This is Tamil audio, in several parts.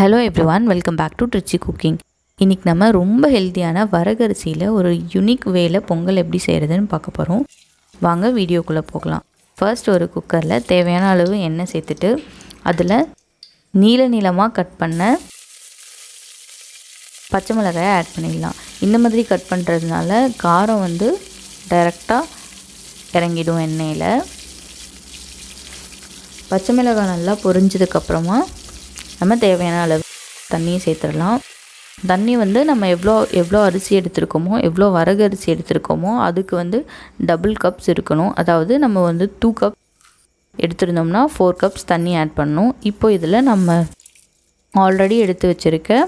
Hello everyone, welcome back to Trichy cooking. இன்றைக்கி நம்ம ரொம்ப ஹெல்த்தியான வரகரிசியில் ஒரு யூனிக் வேல பொங்கல் எப்படி செய்கிறதுன்னு பார்க்க போகிறோம். வாங்க வீடியோக்குள்ளே போகலாம். ஃபர்ஸ்ட் ஒரு குக்கரில் தேவையான அளவு எண்ணெய் சேர்த்துட்டு அதில் நீளமாக கட் பண்ண பச்சை மிளகாயை ஆட் பண்ணிடலாம். இந்த மாதிரி கட் பண்ணுறதுனால காரம் டைரெக்டாக இறங்கிடும் எண்ணெயில். பச்சை மிளகாய் நல்லா பொரிஞ்சதுக்கப்புறமா நம்ம தேவையான அளவு தண்ணியை சேர்த்துடலாம். தண்ணி நம்ம எவ்வளோ அரிசி எடுத்துருக்கோமோ, எவ்வளோ வரகு அரிசி எடுத்துருக்கோமோ அதுக்கு டபுள் கப்ஸ் இருக்கணும். அதாவது நம்ம 2 கப் எடுத்துருந்தோம்னா 4 கப்ஸ் தண்ணி ஆட் பண்ணணும். இப்போ இதில் நம்ம ஆல்ரெடி எடுத்து வச்சுருக்க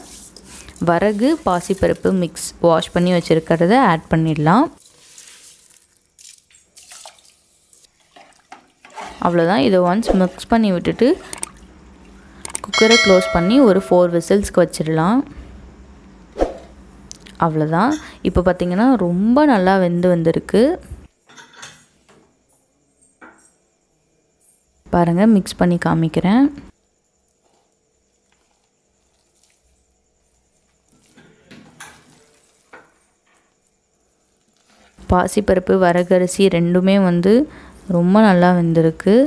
வரகு பாசிப்பருப்பு மிக்ஸ் வாஷ் பண்ணி வச்சுருக்கிறத ஆட் பண்ணிடலாம். அவ்வளோதான். இதை ஒன்ஸ் மிக்ஸ் பண்ணி விட்டுட்டு குக்கரை க்ளோஸ் பண்ணி ஒரு 4 விசில்ஸ்க்கு வச்சிடலாம். அவ்வளோதான். இப்போ பார்த்திங்கன்னா ரொம்ப நல்லா வந்திருக்கு. பாருங்கள், மிக்ஸ் பண்ணி காமிக்கிறேன். பாசிப்பருப்பு வரகரிசி ரெண்டுமே ரொம்ப நல்லா வெந்திருக்கு.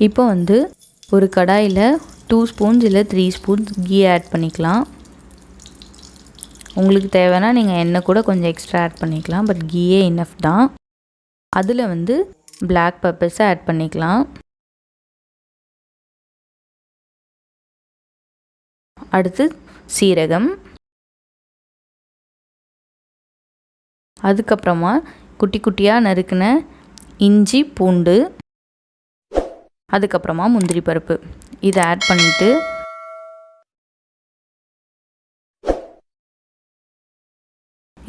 இப்போ ஒரு கடாயில் 2 ஸ்பூன்ஸ் இல்லை 3 ஸ்பூன்ஸ் கீ ஆட் பண்ணிக்கலாம். உங்களுக்கு தேவைன்னா நீங்கள் எண்ணெய் கூட கொஞ்சம் எக்ஸ்ட்ரா ஆட் பண்ணிக்கலாம். பட் கீயே இனஃப் தான். அதில் பிளாக் பெப்பர்ஸை ஆட் பண்ணிக்கலாம். அடுத்து சீரகம், அதுக்கப்புறமா குட்டி குட்டியாக நறுக்கின இஞ்சி பூண்டு, அதுக்கப்புறமா முந்திரி பருப்பு இதை ஆட் பண்ணிவிட்டு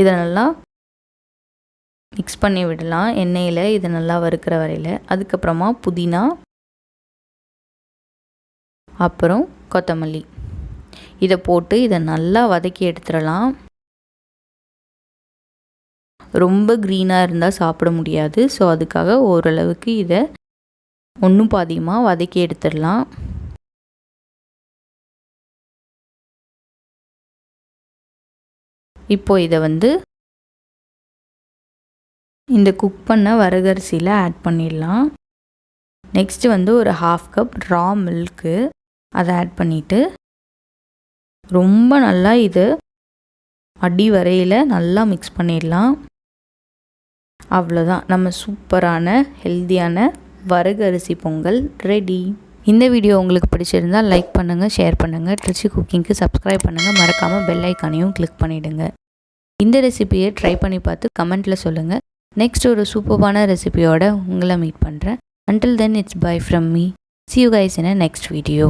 இதை நல்லா மிக்ஸ் பண்ணி விடலாம் எண்ணெயில், இதை நல்லா வறுக்கிற வரையில். அதுக்கப்புறமா புதினா, அப்புறம் கொத்தமல்லி இதை போட்டு இதை நல்லா வதக்கி எடுத்துடலாம். ரொம்ப க்ரீனாக இருந்தால் சாப்பிட முடியாது. ஸோ அதுக்காக ஓரளவுக்கு இதை ஒன்றும் பாதியமாக வதக்கி எடுத்துடலாம். இப்போ இதை இந்த குக் பண்ண வரகரிசியில் ஆட் பண்ணிடலாம். நெக்ஸ்ட்டு ஒரு 1/2 கப் ரா மில்க்கு அதை ஆட் பண்ணிவிட்டு ரொம்ப நல்லா இது அடி வரையில் நல்லா மிக்ஸ் பண்ணிடலாம். அவ்வளோதான், நம்ம சூப்பரான ஹெல்த்தியான வரகு அரிசி பொங்கல் ரெடி. இந்த வீடியோ உங்களுக்கு பிடிச்சிருந்தால் லைக் பண்ணுங்கள், ஷேர் பண்ணுங்கள், ட்ரிச்சி குக்கிங்க்கு சப்ஸ்கிரைப் பண்ணுங்கள், மறக்காமல் பெல் ஐக்கானையும் கிளிக் பண்ணிவிடுங்க. இந்த ரெசிபியை ட்ரை பண்ணி பார்த்து கமெண்ட்டில் சொல்லுங்கள். நெக்ஸ்ட் ஒரு சூப்பரான ரெசிபியோட உங்களை மீட் பண்ணுறேன். Until then, it's bye from me. See you guys in a next video.